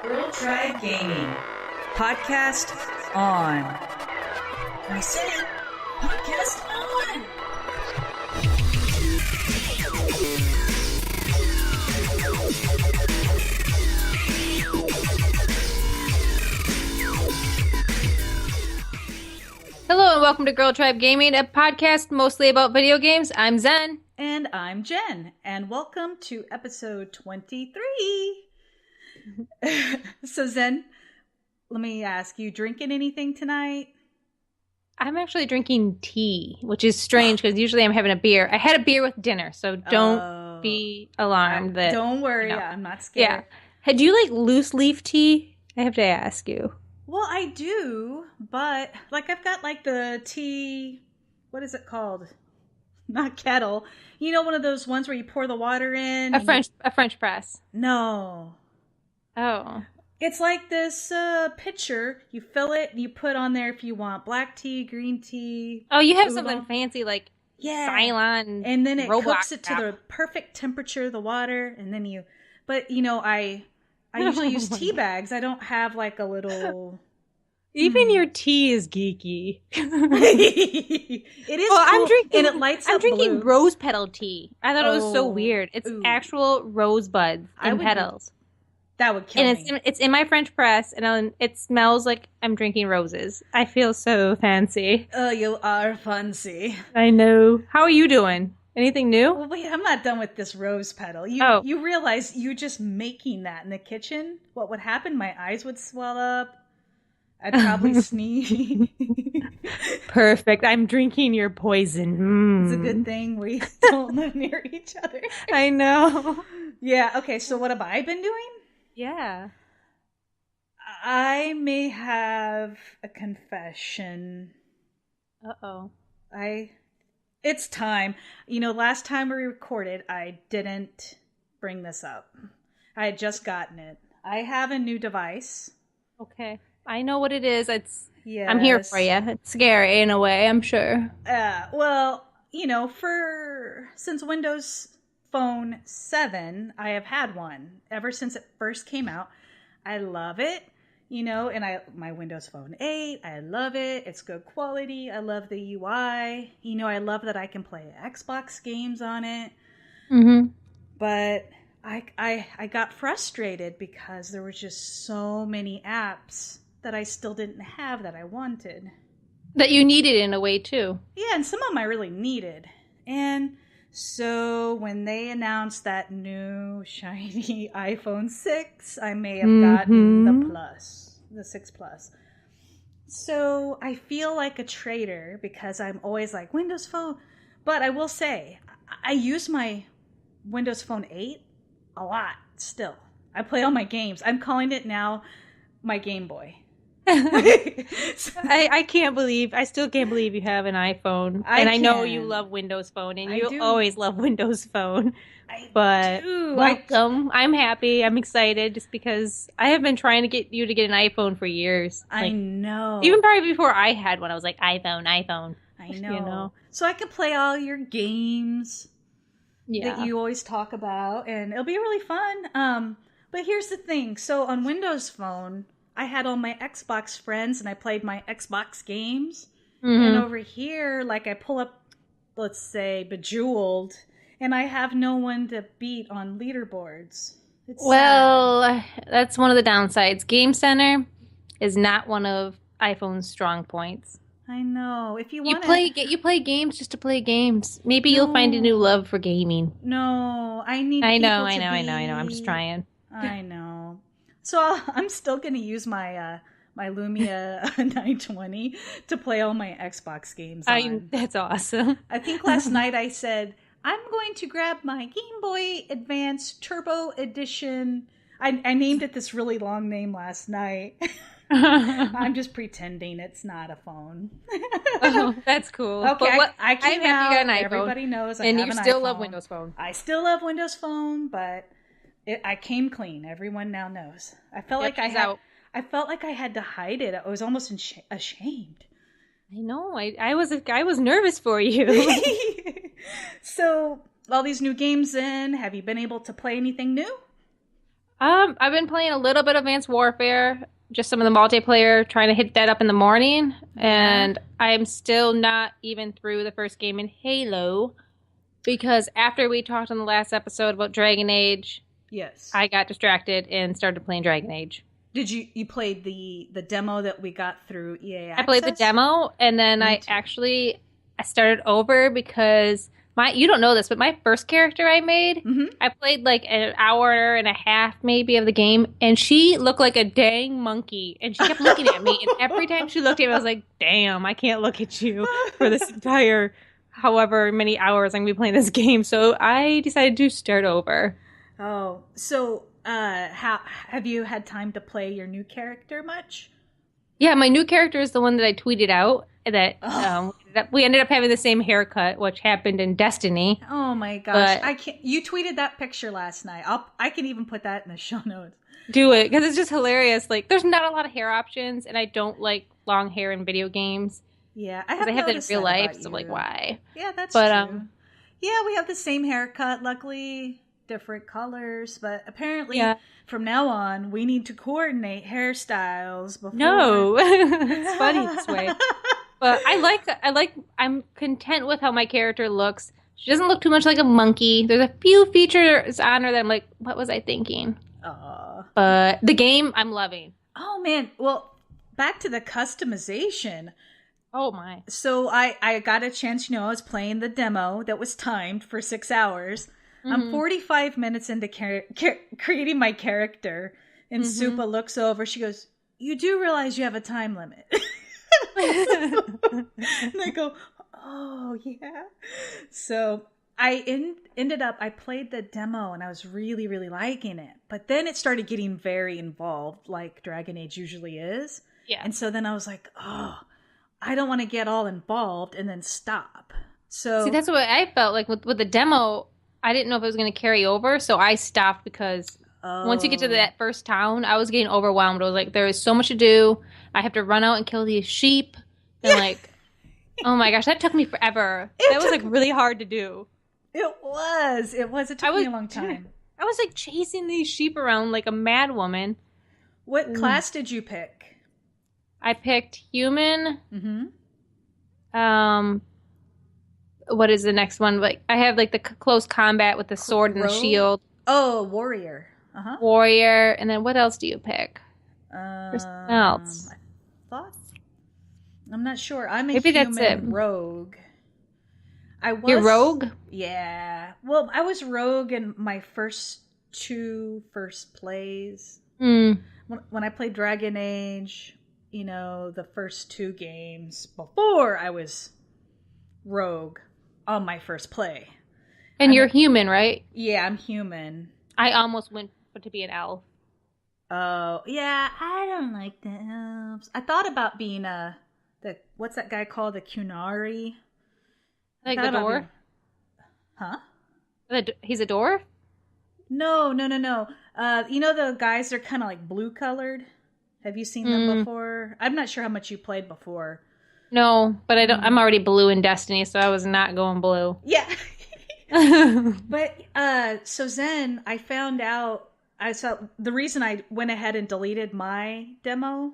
Girl Tribe Gaming. Podcast on. I said it. Podcast on. Hello and welcome to Girl Tribe Gaming, a podcast mostly about video games. I'm Zen. And I'm Jen. And welcome to episode 23. So Zen, let me ask you, drinking anything tonight? I'm actually drinking tea, which is strange because usually I'm having a beer. I had a beer with dinner, so don't be alarmed. Don't worry, I'm not scared. Yeah. Hey, do you like loose leaf tea? I have to ask you. Well, I do, but like I've got like the tea, what is it called? Not kettle. You know, one of those ones where you pour the water in. A French press. No. Oh. It's like this pitcher. You fill it and you put on there if you want black tea, green tea. Oh, you have oolong. something fancy like Cylon. And then it cooks it to the perfect temperature, the water, and then you... But, you know, I usually use tea bags. I don't have like a little... Even your tea is geeky. It is cool, I'm drinking, and it lights up drinking blue. rose petal tea. I thought it was so weird. It's actual rosebuds and petals. That would kill me. And it's in my French press, and it smells like I'm drinking roses. I feel so fancy. Oh, you are fancy. I know. How are you doing? Anything new? Well, wait, I'm not done with this rose petal. You realize you just making that in the kitchen? What would happen? My eyes would swell up. I'd probably sneeze. Perfect. I'm drinking your poison. It's a good thing we don't live near each other. I know. Yeah, okay, so what have I been doing? Yeah. I may have a confession. Uh-oh. It's time. You know, last time we recorded, I didn't bring this up. I had just gotten it. I have a new device. Okay. I know what it is. Yes. I'm here for you. It's scary in a way, I'm sure. Well, you know, since Windows Phone 7, I have had one ever since it first came out. I love it, you know, and my Windows Phone 8, I love it. It's good quality. I love the UI. You know, I love that I can play Xbox games on it. Mm-hmm. But I got frustrated because there were just so many apps that I still didn't have that I wanted. That you needed in a way, too. Yeah, and some of them I really needed. And so when they announced that new shiny iPhone 6, I may have gotten the 6 Plus. So I feel like a traitor because I'm always like, Windows Phone. But I will say, I use my Windows Phone 8 a lot still. I play all my games. I'm calling it now my Game Boy. I still can't believe you have an iPhone. I know you love Windows Phone, and you always love Windows Phone. Welcome. I'm happy. I'm excited just because I have been trying to get you to get an iPhone for years. I know. Even probably before I had one, I was like, iPhone. I know. You know? So I can play all your games that you always talk about, and it'll be really fun. But here's the thing. So on Windows Phone, I had all my Xbox friends and I played my Xbox games. Mm-hmm. And over here, like I pull up, let's say, Bejeweled, and I have no one to beat on leaderboards. It's sad. That's one of the downsides. Game Center is not one of iPhone's strong points. I know. If you want you play games just to play games. Maybe you'll find a new love for gaming. No, I know. I'm just trying. I know. So I'm still going to use my Lumia 920 to play all my Xbox games on. That's awesome. I think last night I said, I'm going to grab my Game Boy Advance Turbo Edition. I named it this really long name last night. I'm just pretending it's not a phone. Oh, that's cool. Okay, I came out. You got an iPhone. Everybody knows I have an iPhone. And you still love Windows Phone. I still love Windows Phone, but I came clean. Everyone now knows. I felt like I had to hide it. I was almost ashamed. I know. I was nervous for you. So, all these new games in. Have you been able to play anything new? I've been playing a little bit of Advanced Warfare, just some of the multiplayer, trying to hit that up in the morning, and I'm still not even through the first game in Halo, because after we talked on the last episode about Dragon Age, yes, I got distracted and started playing Dragon Age. Did you played the demo that we got through EA Access? I played the demo, and then I started over because you don't know this, but my first character I made, I played like an hour and a half maybe of the game, and she looked like a dang monkey, and she kept looking at me, and every time she looked at me, I was like, damn, I can't look at you for this entire however many hours I'm going to be playing this game, so I decided to start over. Oh, so how have you had time to play your new character much? Yeah, my new character is the one that I tweeted out that we ended up having the same haircut, which happened in Destiny. Oh my gosh, I can't. You tweeted that picture last night. I can even put that in the show notes. Do it, because it's just hilarious. Like, there's not a lot of hair options, and I don't like long hair in video games. Yeah, I have that in real life, so like, why? Yeah, that's true. Yeah, we have the same haircut. Luckily, different colors, but apparently from now on we need to coordinate hairstyles before. No, it's funny this way. But I'm content with how my character looks. She doesn't look too much like a monkey. There's a few features on her that I'm like, what was I thinking? But the game I'm loving. Oh man, well, back to the customization. Oh my. So I got a chance, I was playing the demo that was timed for 6 hours. I'm 45 minutes into creating my character, and Supa looks over. She goes, "You do realize you have a time limit?" And I go, "Oh, yeah." So I ended up, I played the demo, and I was really, really liking it. But then it started getting very involved, like Dragon Age usually is. Yeah. And so then I was like, oh, I don't want to get all involved and then stop. So see, that's what I felt like with the demo. I didn't know if it was going to carry over, so I stopped because once you get to that first town, I was getting overwhelmed. I was like, there is so much to do. I have to run out and kill these sheep. And like, oh my gosh, that took me forever. That was like really hard to do. It was. It took me a long time. I was like chasing these sheep around like a mad woman. What class did you pick? I picked human. What is the next one? Like, I have like the close combat with the sword and the shield. Oh, warrior. Warrior, and then what else do you pick? Something else. I'm not sure. I'm a human rogue. You're rogue? Yeah. Well, I was rogue in my first plays. When I played Dragon Age, the first 2 games before I was rogue on my first play. And you're human, right? Yeah, I'm human. I almost went to be an elf. Oh, yeah, I don't like the elves. I thought about being what's that guy called? The Kunari? Like the dwarf? Huh? He's a dwarf? No. The guys are kind of like blue colored. Have you seen them before? I'm not sure how much you played before. No, but I don't. I'm already blue in Destiny, so I was not going blue. Yeah. But so Zen, I found out. The reason I went ahead and deleted my demo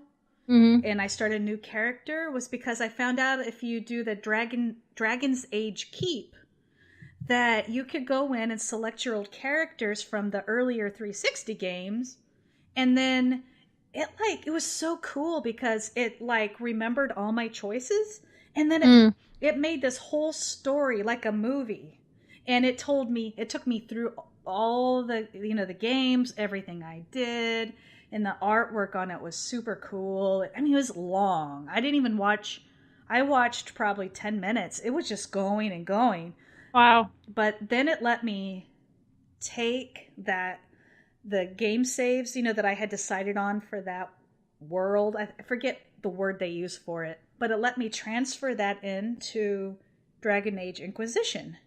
and I started a new character was because I found out if you do the Dragon's Age Keep, that you could go in and select your old characters from the earlier 360 games, and then it was so cool because it remembered all my choices, and then it made this whole story like a movie, and it took me through all the the games, everything I did, and the artwork on it was super cool. I mean, it was long. I didn't even watch. I watched probably 10 minutes. It was just going and going. Wow. But then it let me take the game saves, that I had decided on for that world. I forget the word they use for it, but it let me transfer that into Dragon Age Inquisition.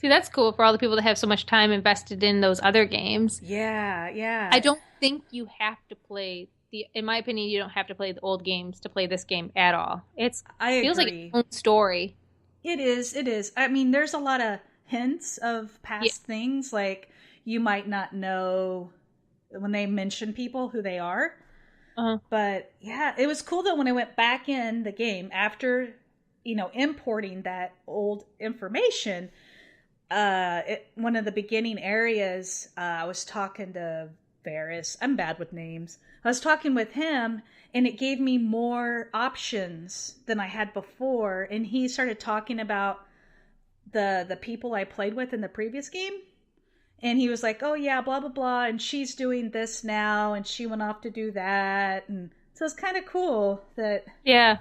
See, that's cool for all the people that have so much time invested in those other games. Yeah. I don't think you have to play in my opinion, you don't have to play the old games to play this game at all. It feels like its own story. It is. I mean, there's a lot of hints of past things. Like, you might not know when they mention people who they are. Uh-huh. But yeah, it was cool though when I went back in the game after, importing that old information. One of the beginning areas, I was talking to Varys. I'm bad with names. I was talking with him, and it gave me more options than I had before. And he started talking about the people I played with in the previous game. And he was like, oh yeah, blah, blah, blah. And she's doing this now. And she went off to do that. And so it's kind of cool that. Yeah.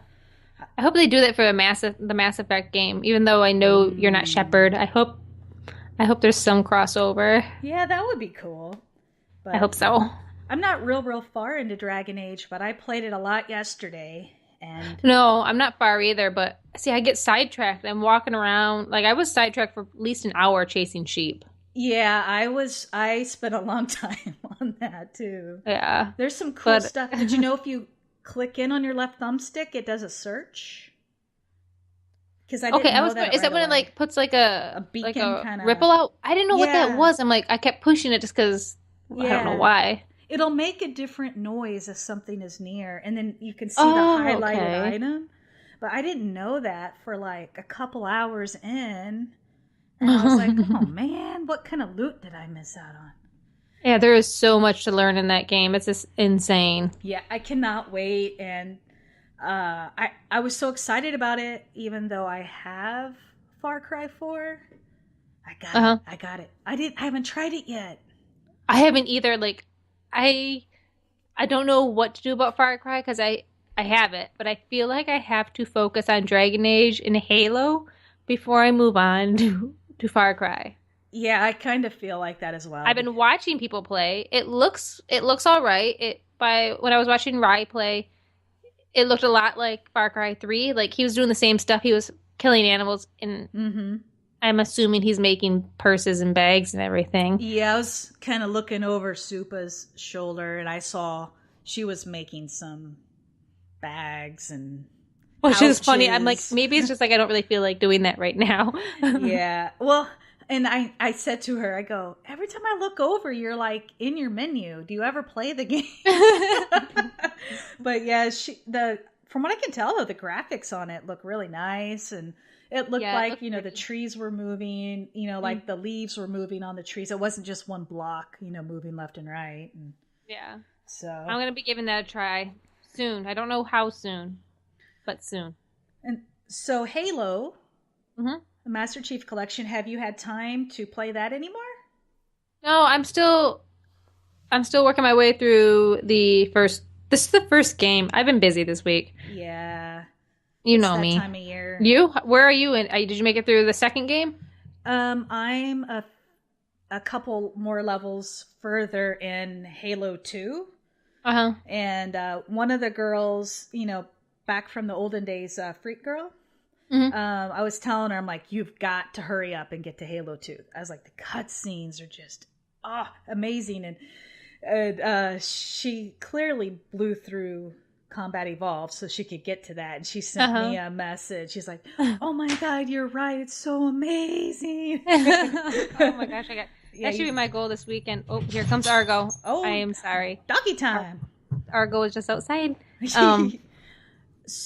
I hope they do that for the Mass Effect game. Even though I know you're not Shepard. I hope there's some crossover. Yeah, that would be cool. But I hope so. I'm not real far into Dragon Age, but I played it a lot yesterday. And no, I'm not far either. But see, I get sidetracked. I'm walking around. Like, I was sidetracked for at least an hour chasing sheep. Yeah, I spent a long time on that too. Yeah. There's some cool stuff. Did you know if you click in on your left thumbstick, it does a search? Because I didn't know that. Is that when it like puts like a beacon kind of ripple out? I didn't know what that was. I'm like, I kept pushing it just because I don't know why. It'll make a different noise if something is near, and then you can see the highlighted item. But I didn't know that for like a couple hours in. And I was like, oh man, what kind of loot did I miss out on? Yeah, there is so much to learn in that game. It's just insane. Yeah, I cannot wait. And I was so excited about it, even though I have Far Cry 4. I got it. I haven't tried it yet. I haven't either. Like, I don't know what to do about Far Cry because I have it, but I feel like I have to focus on Dragon Age and Halo before I move on to Far Cry. Yeah, I kind of feel like that as well. I've been watching people play. It looks all right. When I was watching Rye play, it looked a lot like Far Cry 3. Like, he was doing the same stuff. He was killing animals, and I'm assuming he's making purses and bags and everything. Yeah, I was kind of looking over Supa's shoulder, and I saw she was making some bags and which is funny. I'm like, maybe it's just like I don't really feel like doing that right now. Yeah. Well, and I said to her, I go, every time I look over, you're like in your menu. Do you ever play the game? But yeah, from what I can tell, though, the graphics on it look really nice, and it looked like the trees were moving. Like the leaves were moving on the trees. It wasn't just one block, moving left and right. And yeah. So I'm gonna be giving that a try soon. I don't know how soon. But soon. And so Halo, the Master Chief Collection, have you had time to play that anymore? No, I'm still working my way through this is the first game. I've been busy this week. Yeah. You know me. Time of year. You? Where are you? Did you make it through the second game? I'm a couple more levels further in Halo 2. And one of the girls, back from the olden days, Freak Girl. I was telling her, I'm like, you've got to hurry up and get to Halo 2. I was like, the cutscenes are just amazing. And she clearly blew through Combat Evolved so she could get to that. And she sent me a message. She's like, oh my God, you're right. It's so amazing. Oh my gosh, that should be my goal this weekend. Oh, here comes Argo. Oh, I am sorry. Doggy time. Argo is just outside.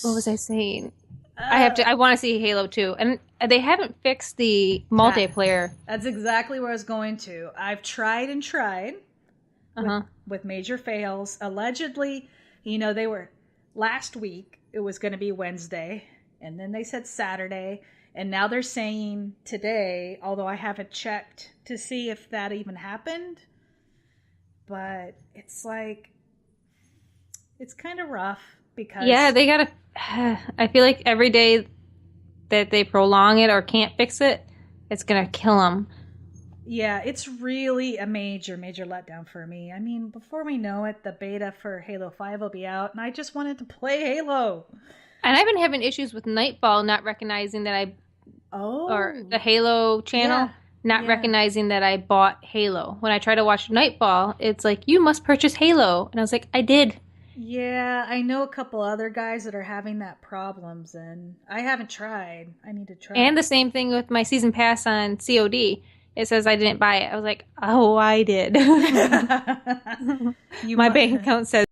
What was I saying? I want to see Halo 2. And they haven't fixed the multiplayer. That's exactly where I was going to. I've tried and tried with major fails. Allegedly, they were last week. It was going to be Wednesday. And then they said Saturday. And now they're saying today, although I haven't checked to see if that even happened. But it's like, it's kind of rough. Because they gotta. I feel like every day that they prolong it or can't fix it, it's gonna kill them. Yeah, it's really a major letdown for me. I mean, before we know it, the beta for Halo 5 will be out, and I just wanted to play Halo. And I've been having issues with Nightfall not recognizing that or the Halo channel not recognizing that I bought Halo. When I try to watch Nightfall, it's like, you must purchase Halo, and I was like, I did. Yeah, I know a couple other guys that are having that problems, and I haven't tried. I need to try. And the same thing with my season pass on COD. it says I didn't buy it. I was like, oh, I did. My bank account says